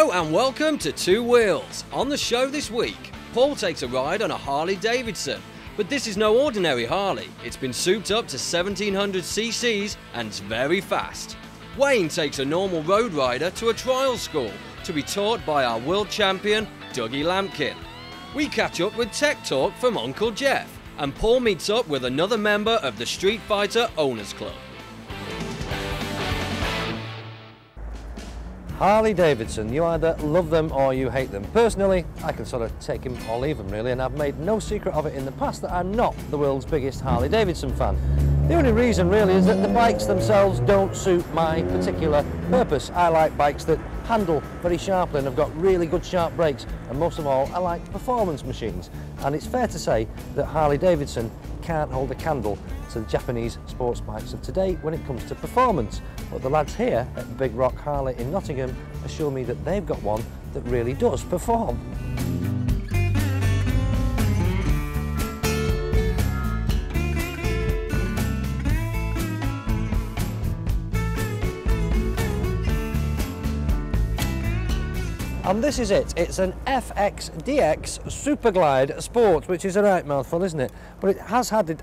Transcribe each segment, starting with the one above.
Hello and welcome to Two Wheels. On the show this week, Paul takes a ride on a Harley Davidson. But this is no ordinary Harley. It's been souped up to 1700 cc's and it's very fast. Wayne takes a normal road rider to a trial school to be taught by our world champion, Dougie Lampkin. We catch up with Tech Talk from Uncle Jeff, and Paul meets up with another member of the Street Fighter Owners Club. Harley Davidson, you either love them or you hate them. Personally, I can sort of take them or leave them really, and I've made no secret of it in the past that I'm not the world's biggest Harley Davidson fan. The only reason really is that the bikes themselves don't suit my particular purpose. I like bikes that handle very sharply and have got really good sharp brakes, and most of all I like performance machines, and it's fair to say that Harley Davidson can't hold a candle to the Japanese sports bikes of today when it comes to performance. But the lads here at Big Rock Harley in Nottingham assure me that they've got one that really does perform. And this is it. It's an FXDX Superglide Sport, which is a right mouthful, isn't it? But it has added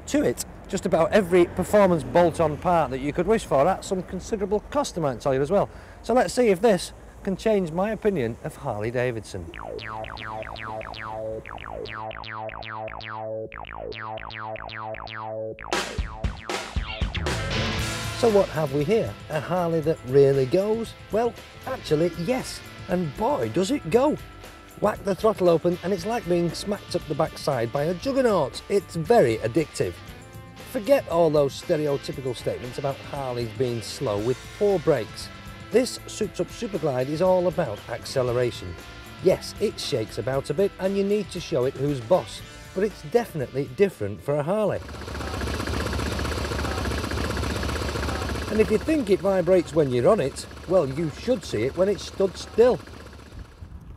to it just about every performance bolt-on part that you could wish for at some considerable cost, I might tell you as well. So let's see if this can change my opinion of Harley Davidson. So what have we here? A Harley that really goes? Well, actually, yes. And boy, does it go! Whack the throttle open and it's like being smacked up the backside by a juggernaut. It's very addictive. Forget all those stereotypical statements about Harleys being slow with poor brakes. This souped up Superglide is all about acceleration. Yes, it shakes about a bit and you need to show it who's boss, but it's definitely different for a Harley. And if you think it vibrates when you're on it, well, you should see it when it's stood still.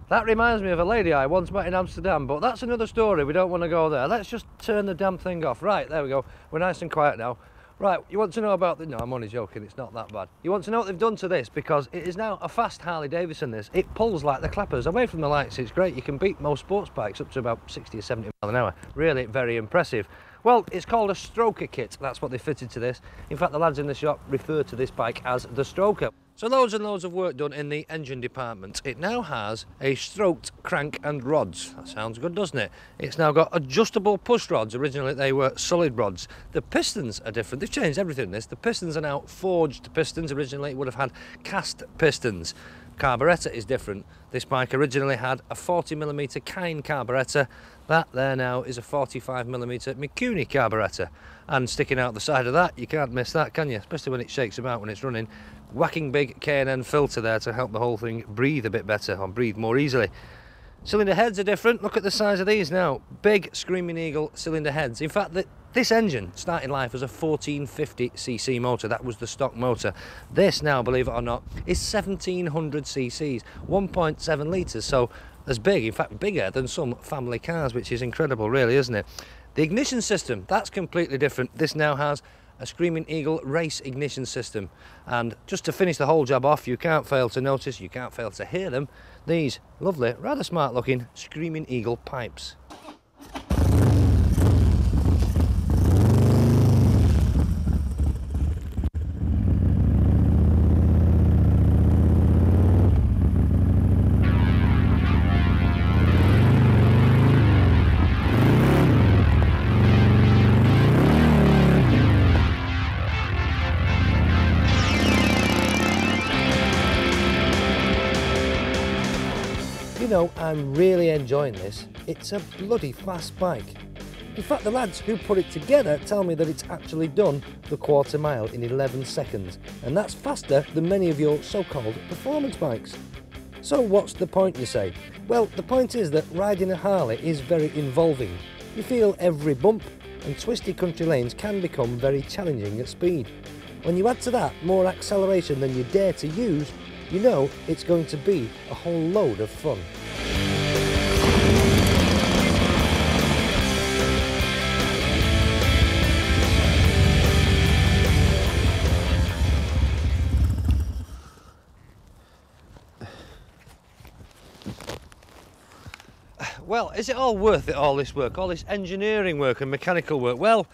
That reminds me of a lady I once met in Amsterdam, but that's another story, we don't want to go there. Let's just turn the damn thing off. Right, there we go, we're nice and quiet now. Right, you want to know about the... No, I'm only joking, it's not that bad. You want to know what they've done to this, because it is now a fast Harley Davidson, this. It pulls like the clappers. Away from the lights, it's great. You can beat most sports bikes up to about 60 or 70 miles an hour. Really, very impressive. Well, it's called a stroker kit. That's what they fitted to this. In fact, the lads in the shop refer to this bike as the stroker. So loads and loads of work done in the engine department. It now has a stroked crank and rods. That sounds good, doesn't it? It's now got adjustable push rods. Originally they were solid rods. The pistons are different. They've changed everything in this. The pistons are now forged pistons. Originally it would have had cast pistons. Carburettor is different. This bike originally had a 40mm Kine carburettor. That there now is a 45mm Mikuni carburettor. And sticking out the side of that, you can't miss that, can you? Especially when it shakes about when it's running. Whacking big K&N filter there to help the whole thing breathe a bit better, or breathe more easily. Cylinder heads are different. Look at the size of these now. Big Screaming Eagle cylinder heads. In fact, this engine started life as a 1450cc motor. That was the stock motor. This now, believe it or not, is 1700ccs, 1.7 litres, so as big, in fact bigger than some family cars, which is incredible really, isn't it? The ignition system, that's completely different. This now has a Screaming Eagle race ignition system, and just to finish the whole job off, you can't fail to notice, you can't fail to hear them, these lovely, rather smart looking Screaming Eagle pipes. You know, I'm really enjoying this. It's a bloody fast bike. In fact, the lads who put it together tell me that it's actually done the quarter mile in 11 seconds, and that's faster than many of your so-called performance bikes. So what's the point, you say? Well, the point is that riding a Harley is very involving. You feel every bump, and twisty country lanes can become very challenging at speed. When you add to that more acceleration than you dare to use, you know it's going to be a whole load of fun. Well, is it all worth it, all this work, all this engineering work and mechanical work? Well,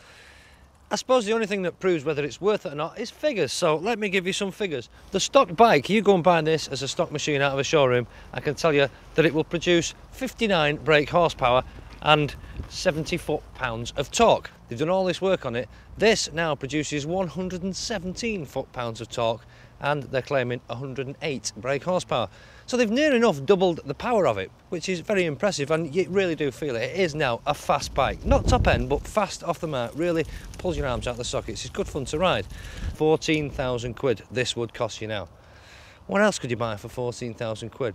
I suppose the only thing that proves whether it's worth it or not is figures. So let me give you some figures. The stock bike, you go and buy this as a stock machine out of a showroom, I can tell you that it will produce 59 brake horsepower and 70 foot-pounds of torque. They've done all this work on it. This now produces 117 foot-pounds of torque, and they're claiming 108 brake horsepower. So they've near enough doubled the power of it, which is very impressive, and you really do feel it. It is now a fast bike. Not top end, but fast off the mark. Really pulls your arms out the sockets. It's good fun to ride. 14,000 quid this would cost you now. What else could you buy for 14,000 quid?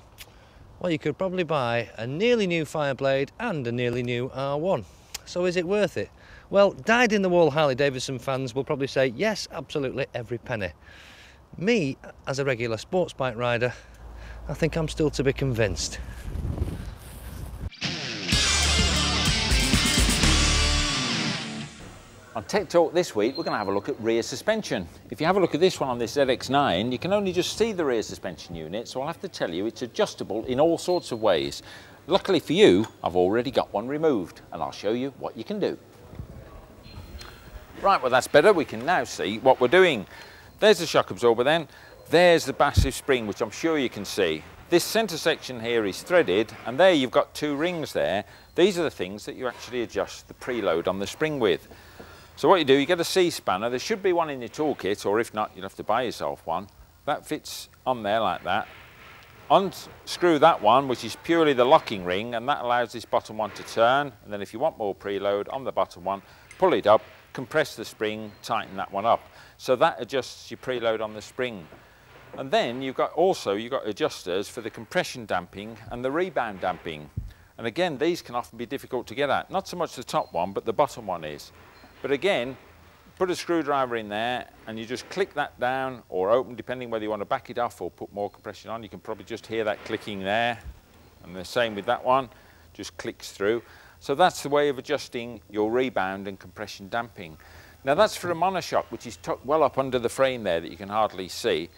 Well, you could probably buy a nearly new Fireblade and a nearly new R1. So is it worth it? Well, dyed-in-the-wool Harley-Davidson fans will probably say, yes, absolutely, every penny. Me, as a regular sports bike rider, I think I'm still to be convinced. On Tech Talk this week, we're going to have a look at rear suspension. If you have a look at this one on this ZX9, you can only just see the rear suspension unit, so I'll have to tell you it's adjustable in all sorts of ways. Luckily for you, I've already got one removed, and I'll show you what you can do. Right, well that's better. We can now see what we're doing. There's the shock absorber then. There's the massive spring, which I'm sure you can see. This centre section here is threaded, and there you've got two rings there. These are the things that you actually adjust the preload on the spring with. So what you do, you get a C-spanner. There should be one in your toolkit, or if not, you'll have to buy yourself one. That fits on there like that. Unscrew that one, which is purely the locking ring, and that allows this bottom one to turn. And then if you want more preload on the bottom one, pull it up, compress the spring, tighten that one up. So that adjusts your preload on the spring. And then you've got adjusters for the compression damping and the rebound damping. And again, these can often be difficult to get at. Not so much the top one, but the bottom one is. But again, put a screwdriver in there and you just click that down or open, depending whether you want to back it off or put more compression on. You can probably just hear that clicking there. And the same with that one, just clicks through. So that's the way of adjusting your rebound and compression damping. Now that's for a monoshock, which is tucked well up under the frame there that you can hardly see.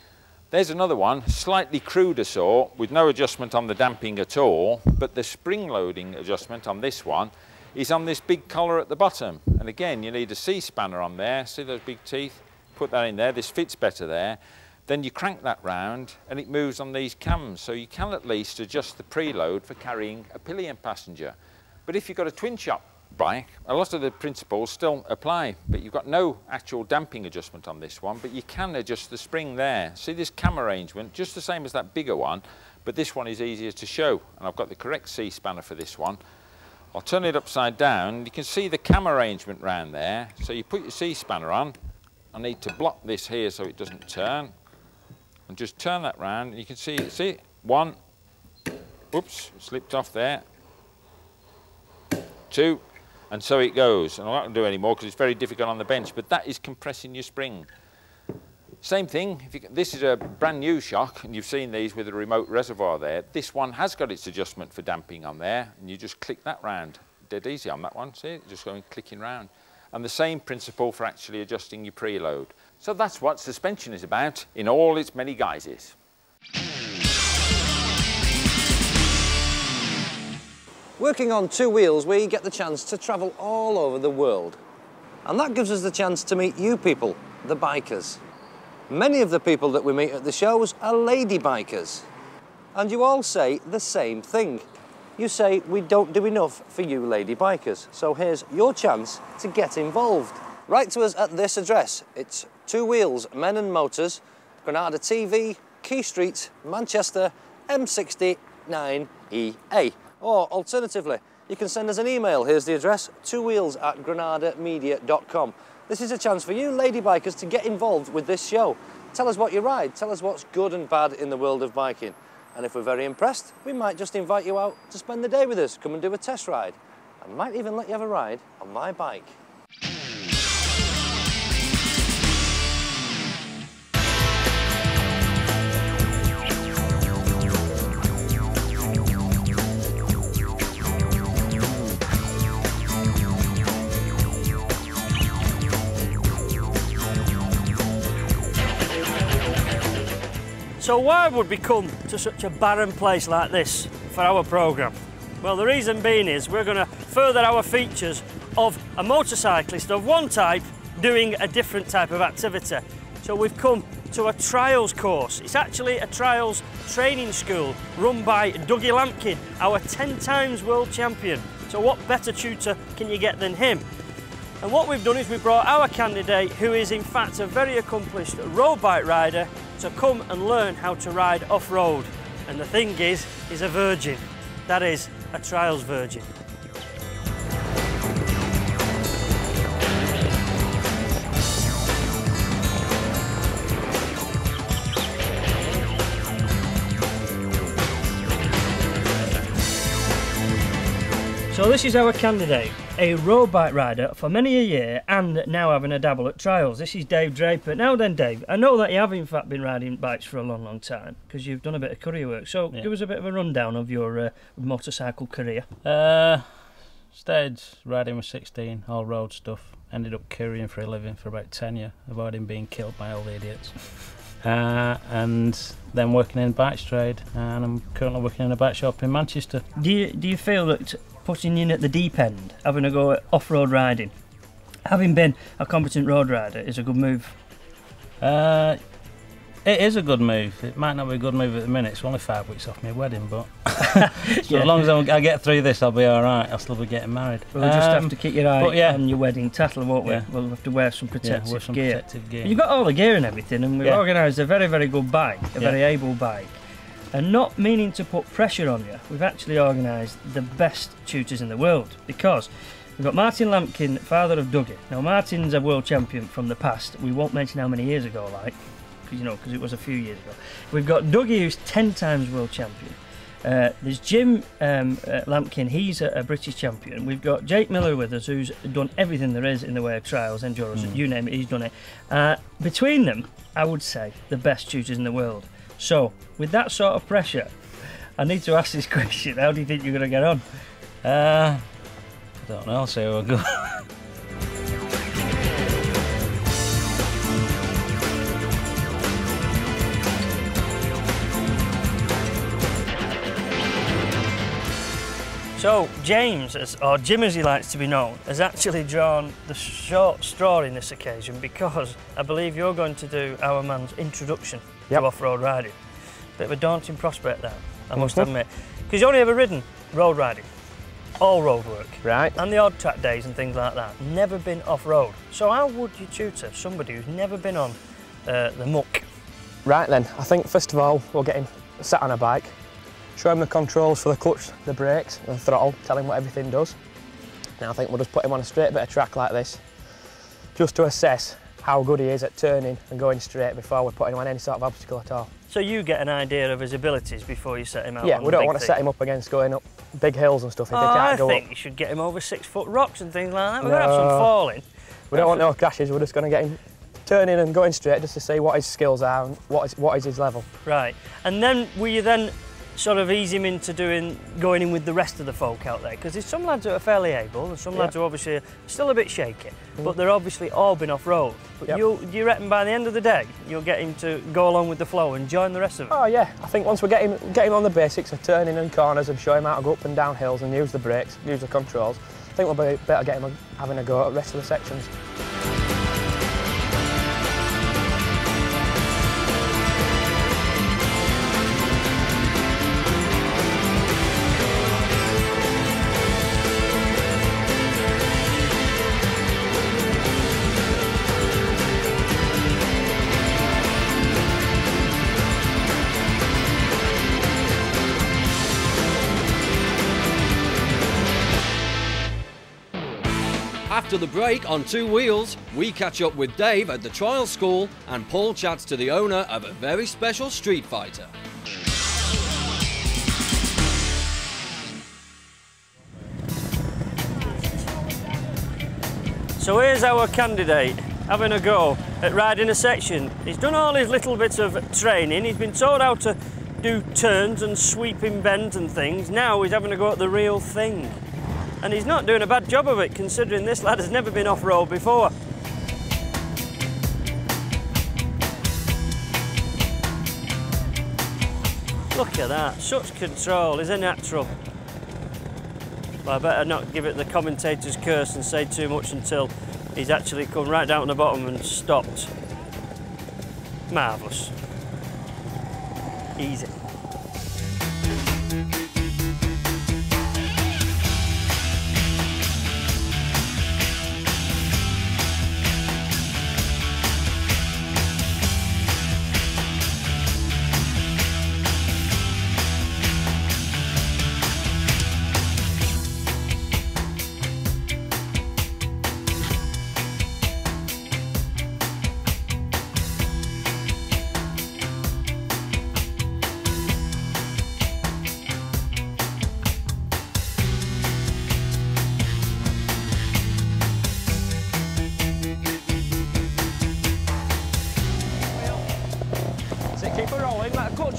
There's another one, slightly cruder sort, with no adjustment on the damping at all, but the spring loading adjustment on this one is on this big collar at the bottom. And again, you need a C-spanner on there. See those big teeth? Put that in there. This fits better there. Then you crank that round and it moves on these cams. So you can at least adjust the preload for carrying a pillion passenger. But if you've got a twin shock bike, a lot of the principles still apply, but you've got no actual damping adjustment on this one, but you can adjust the spring there. See this cam arrangement, just the same as that bigger one, but this one is easier to show. And I've got the correct C-spanner for this one. I'll turn it upside down. You can see the cam arrangement round there. So you put your C-spanner on. I need to block this here so it doesn't turn. And just turn that round. You can see one. Oops, slipped off there. Two. And so it goes. And I'm not going to do any more because it's very difficult on the bench. But that is compressing your spring. Same thing, this is a brand new shock, and you've seen these with a remote reservoir there. This one has got its adjustment for damping on there, and you just click that round. Dead easy on that one, see it? Just going clicking round. And the same principle for actually adjusting your preload. So that's what suspension is about in all its many guises. Working on two wheels, we get the chance to travel all over the world. And that gives us the chance to meet you people, the bikers. Many of the people that we meet at the shows are lady bikers. And you all say the same thing. You say we don't do enough for you lady bikers. So here's your chance to get involved. Write to us at this address. It's Two Wheels Men and Motors, Granada TV, Key Street, Manchester, M60 9EA. Or alternatively, you can send us an email. Here's the address, twowheels@granadamedia.com. This is a chance for you lady bikers to get involved with this show. Tell us what you ride, tell us what's good and bad in the world of biking. And if we're very impressed, we might just invite you out to spend the day with us, come and do a test ride. I might even let you have a ride on my bike. So why would we come to such a barren place like this? for our programme? Well, the reason being is we're going to further our features of a motorcyclist of one type doing a different type of activity. So we've come to a trials course. It's actually a trials training school run by Dougie Lampkin, our 10 times world champion. So what better tutor can you get than him? And what we've done is we've brought our candidate, who is in fact a very accomplished road bike rider, to come and learn how to ride off-road. And the thing is, he's a virgin. That is, a trials virgin. So this is our candidate, a road bike rider for many a year and now having a dabble at trials. This is Dave Draper. Now then, Dave, I know that you have in fact been riding bikes for a long, long time because you've done a bit of courier work. So give us a bit of a rundown of your motorcycle career. Started riding with 16, all road stuff. Ended up couriering for a living for about 10 years, avoiding being killed by all the idiots. And then working in the bike trade, and I'm currently working in a bike shop in Manchester. Do you feel that putting you in at the deep end, having a go at off-road riding, having been a competent road rider, is a good move? It is a good move. It might not be a good move at the minute. It's only 5 weeks off my wedding, but so as long as I get through this, I'll be all right. I'll still be getting married. We'll just have to keep your eye on your wedding tattle, won't we? We'll have to wear some protective gear. You've got all the gear and everything, and we've organised a very, very good bike, a very able bike. And not meaning to put pressure on you, we've actually organised the best tutors in the world, because we've got Martin Lampkin, father of Dougie. Now Martin's a world champion from the past. We won't mention how many years ago, like, because it was a few years ago. We've got Dougie, who's 10 times world champion. There's Jim Lampkin, he's a British champion. We've got Jake Miller with us, who's done everything there is in the way of trials, endurance, you name it, he's done it. Between them, I would say the best tutors in the world. So, with that sort of pressure, I need to ask this question. How do you think you're going to get on? I don't know, I'll see how I go. So, James, or Jim as he likes to be known, has actually drawn the short straw in this occasion, because I believe you're going to do our man's introduction to off-road riding. Bit of a daunting prospect there, I must admit. Because you've only ever ridden road riding, all road work. Right. And the odd track days and things like that. Never been off-road. So how would you tutor somebody who's never been on the muck? Right then, I think first of all, we'll get him sat on a bike, show him the controls for the clutch, the brakes, the throttle, tell him what everything does. Now I think we'll just put him on a straight bit of track like this, just to assess how good he is at turning and going straight before we're putting him on any sort of obstacle at all. So you get an idea of his abilities before you set him out? Yeah, on we don't want to set him up against going up big hills and stuff if he can't go up. I think you should get him over 6-foot rocks and things like that. We're going to have some falling. We don't want no crashes, we're just going to get him turning and going straight just to see what his skills are and what is his level. Right, and then will you then sort of ease him into going in with the rest of the folk out there? Because there's some lads who are fairly able and some lads who obviously are still a bit shaky, but they're obviously all been off-road. But do you reckon by the end of the day you'll get him to go along with the flow and join the rest of it? Oh yeah, I think once we get him on the basics of turning in corners and show him how to go up and down hills and use the brakes, use the controls, I think we'll be better get him having a go at the rest of the sections. After the break on Two Wheels, we catch up with Dave at the trial school and Paul chats to the owner of a very special street fighter. So here's our candidate having a go at riding a section. He's done all his little bits of training, he's been taught how to do turns and sweeping bends and things. Now he's having a go at the real thing. And he's not doing a bad job of it, considering this lad has never been off-road before. Look at that, such control, he's a natural. Well, I better not give it the commentator's curse and say too much until he's actually come right down to the bottom and stopped. Marvellous. Easy.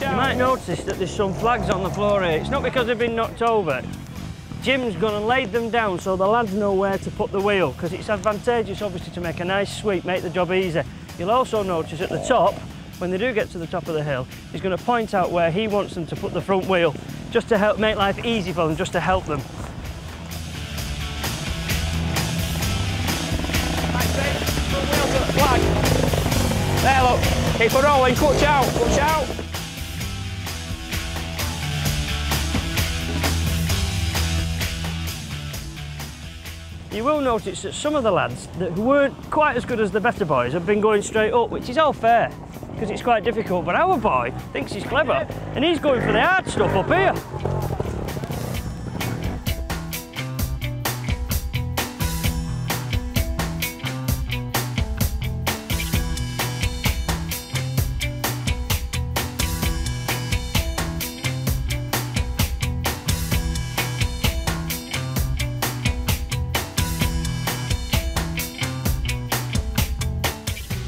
You might notice that there's some flags on the floor here. It's not because they've been knocked over. Jim's going to lay them down so the lads know where to put the wheel, because it's advantageous obviously to make a nice sweep, make the job easy. You'll also notice at the top, when they do get to the top of the hill, he's going to point out where he wants them to put the front wheel, just to help make life easy for them, just to help them. Front wheel's at the flag. There, look. Keep it rolling. Clutch out. Clutch out. You will notice that some of the lads that weren't quite as good as the better boys have been going straight up, which is all fair, because it's quite difficult, but our boy thinks he's clever, and he's going for the hard stuff up here.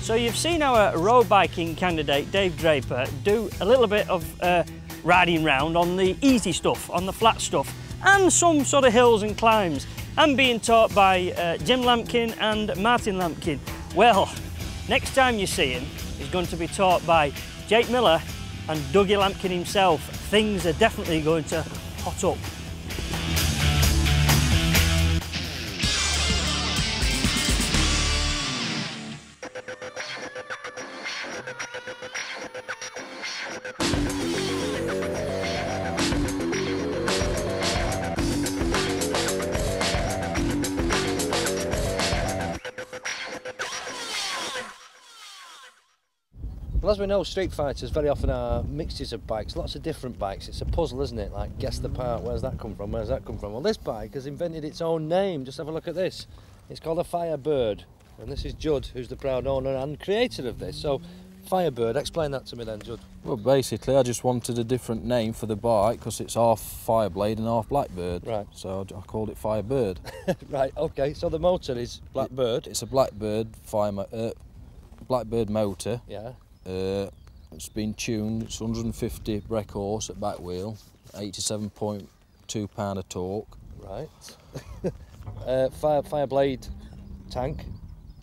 So you've seen our road biking candidate, Dave Draper, do a little bit of riding round on the easy stuff, on the flat stuff, and some sort of hills and climbs, and being taught by Jim Lampkin and Martin Lampkin. Well, next time you see him, he's going to be taught by Jake Miller and Dougie Lampkin himself. Things are definitely going to hot up. Well, as we know, street fighters very often are mixtures of bikes, lots of different bikes. It's a puzzle, isn't it? Like, guess the part, where's that come from, where's that come from? Well, this bike has invented its own name. Just have a look at this. It's called a Firebird. And this is Judd, who's the proud owner and creator of this. So, Firebird, explain that to me then, Judd. Well, basically, I just wanted a different name for the bike because it's half Fireblade and half Blackbird. Right. So I called it Firebird. Right, okay. So the motor is Blackbird. It's a Blackbird Blackbird motor. Yeah. It's been tuned. It's 150 brake horse at back wheel, 87.2 pound of torque. Right. Fireblade tank.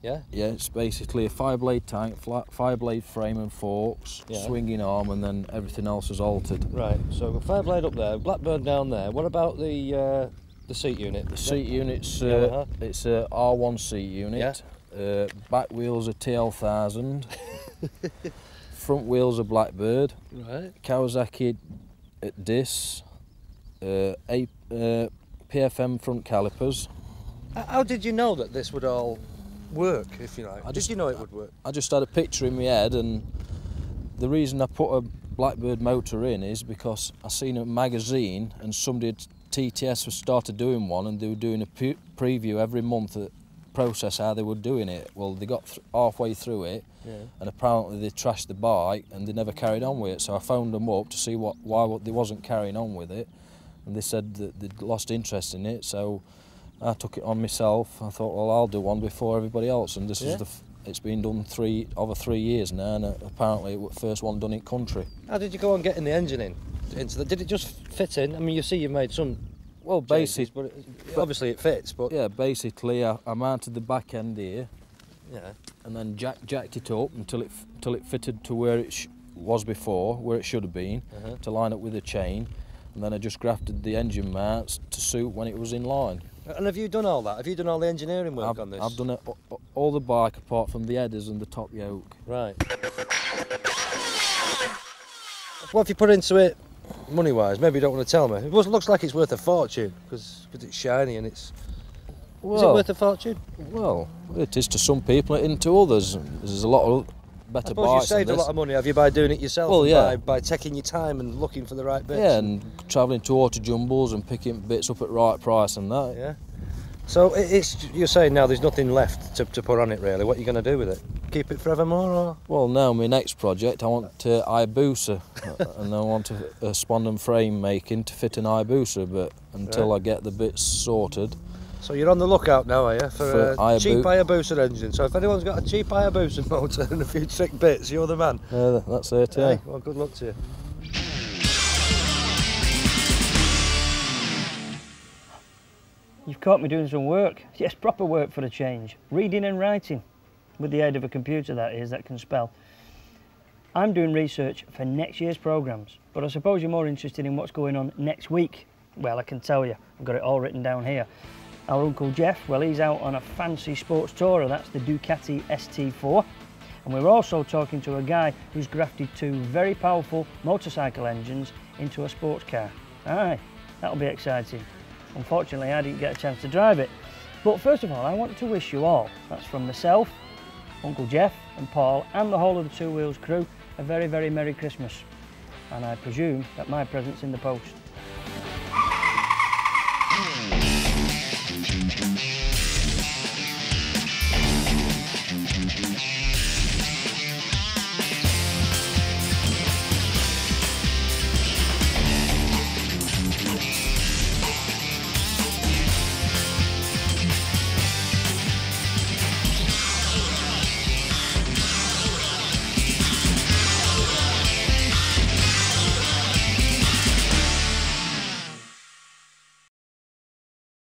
Yeah. Yeah, it's basically a Fireblade tank, flat Fireblade frame and forks, swinging arm, and then everything else is altered. Right. So we've got Fireblade up there, Blackbird down there. What about the seat unit? The seat unit's it's a R1 seat unit. Yeah. Back wheels are TL1000. Front wheels are Blackbird. Right. Kawasaki discs. PFM front calipers. How did you know that this would all work, if you like? Did you know it would work? I just had a picture in my head, and the reason I put a Blackbird motor in is because I seen a magazine and somebody at TTS started doing one, and they were doing a preview every month at process how they were doing it. Well, they got halfway through it, and apparently they trashed the bike and they never carried on with it. So I phoned them up to see why they wasn't carrying on with it, and they said that they'd lost interest in it. So I took it on myself. I thought, well, I'll do one before everybody else, and this is it's been done over 3 years now, and apparently it was the first one done in country. How did you go on getting the engine into did it just fit in? I mean, you see you've made some changes, but obviously it fits. But yeah, basically I mounted the back end here, and then jacked it up until it fitted to where was before, where it should have been, to line up with the chain, and then I just grafted the engine mounts to suit when it was in line. And have you done all that? Have you done all the engineering work on this? I've done it, all the bike apart from the headers and the top yoke. Right. What have you put into it, money-wise? Maybe you don't want to tell me. It looks like it's worth a fortune because it's shiny and it's. Well, is it worth a fortune? Well, it is to some people, it isn't to others. There's a lot of better bikes. You've saved a lot of money, have you, by doing it yourself? Well, yeah. By taking your time and looking for the right bits. Yeah, and travelling to auto jumbles and picking bits up at right price and that. Yeah. So you're saying now there's nothing left to put on it really. What are you going to do with it? Keep it forevermore, or? Well, now my next project, I want Hayabusa, and I want a spondon frame making to fit an Hayabusa, but until I get the bits sorted. So you're on the lookout now, are you, for a cheap Hayabusa engine? So if anyone's got a cheap Hayabusa motor and a few trick bits, you're the man. That's it, yeah. Hey, well, good luck to you. You've caught me doing some work. Yes, proper work for a change. Reading and writing, with the aid of a computer that can spell. I'm doing research for next year's programmes, but I suppose you're more interested in what's going on next week. Well, I can tell you, I've got it all written down here. Our Uncle Jeff, well, he's out on a fancy sports tourer, that's the Ducati ST4. And we're also talking to a guy who's grafted 2 very powerful motorcycle engines into a sports car. Aye, that'll be exciting. Unfortunately, I didn't get a chance to drive it. But first of all, I want to wish you all, that's from myself, Uncle Jeff and Paul and the whole of the Two Wheels crew, a very, very Merry Christmas. And I presume that my present's in the post.